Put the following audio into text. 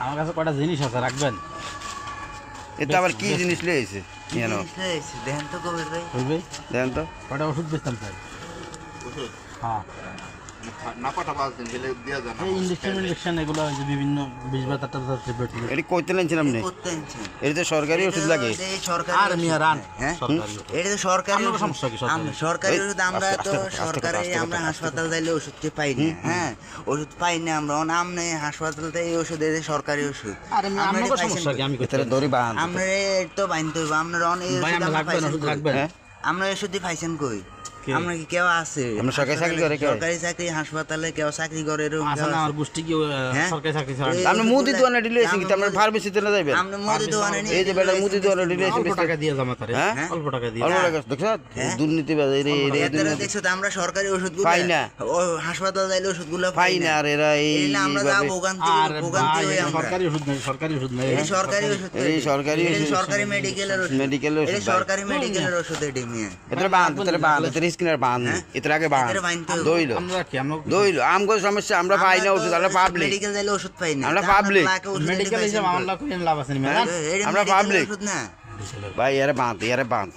আমার কাছে কয়টা জিনিস আছে, রাখবেন? এটা আবার কি জিনিস লইছে কেন দেখেন তো কবির ভাই, বুঝবে? দেখেন তো কয়টা ওষুধ বেচতাম স্যার? ওষুধ হ্যাঁ, নাপাটা বাজ দিন গেলে দিয়া যান এই ইঞ্জেকশন এগুলো ওই যে বিভিন্ন 20-22টা ট্যাবলেট। এটা কইতে লাইনছিলাম নে করতে আনছেন এটা তো সরকারি ওষুধ লাগে এই সরকারি আর মিয়া রান হ্যাঁ সরকারি। এটা তো সরকারি আপনার ওষুধ। সমস্যা কি সরকারি? সরকারি এই, ওষুধ আমরা আস্তে, তো আস্তে, আস্তে, সরকারি আস্তে, আমরা আস্তে, হাসপাতাল যাইলে ওষুধটি পাই না। হ্যাঁ, ওষুধ পাই না আমরা আমনে হাসপাতাল থেকে এই ওষুধ এই সরকারি ওষুধ। আরে মিয়া, আমরা আপনার এটা সমস্যা কি? আমি কইতে এটা দড়ি বাঁধ আমরা তো বাইনতে হইব, আপনার অনেক ভাই, ওষুধ আমরা আমরা রাখবেন, পাইছেন ওষুধ কই? রাখবেন? হ্যাঁ আমরা ওষুধই পাইছেন কই? কে? আমরা কি কেউ আছে আমরা সরকারি চাকরি করে কেউ? সরকারি চাকরি হাসপাতালে কেউ চাকরি করে এরকম আছে কেউ না, আছে? আমার গোষ্ঠী কি হ্যাঁ? সরকারি চাকরি ছাড়া? এই- আমরা মুদি দোকানে ডিলে এসে কিন্তু আমরা ফার্মেসিতে না যাইবেন আমরা মুদি দোকানে নিয়ে এই যে বেটা মুদি দোকানে ডিলে এসে অল্প টাকা দিয়ে জমা করে, হ্যাঁ? অল্প টাকা দিয়ে। অল্প টাকা দেখছ দুর্নীতিবাজ এই এরা দেখছো তো আমরা সরকারি ওষুধগুলো পাই না। ও হাসপাতাল যাইলে ওষুধগুলো পাই না আর এরা এই এই না আমরা যা ভোগান্তি আর ভোগান্তি ভাই, হই এটা আমরা। সরকারি ওষুধ নাই, সরকারি ওষুধ নাই। এই সরকারি ওষুধ এই সরকারি এই ওষুধ। সরকারি মেডিকেলের ওষুধ মেডিকেলের ওষুধ এই ভাই। সরকারি মেডিকেলের ওষুধ এটি মিয়া এতরে বাঁধ এতরে স্কিনের বাঁধ এতরে আগে বাঁধ এতরে বাঁধতে হবে। দইল আমরা কি আমরা দইল আমগো সমস্যা আমরা পাই না ওষুধ আমরা পাবলিক মেডিকেল যাইলে ওষুধ পাই না আমরা তা আপনার public। লাখে ওষুধ মেডিকেল দিতে হিসেবে পাইছেন মামলা করে লাভ আছে না হ্যাঁ? মেলা? কই? এটা আমরা medical public। ওষুধ না ভাই এরে বাঁধ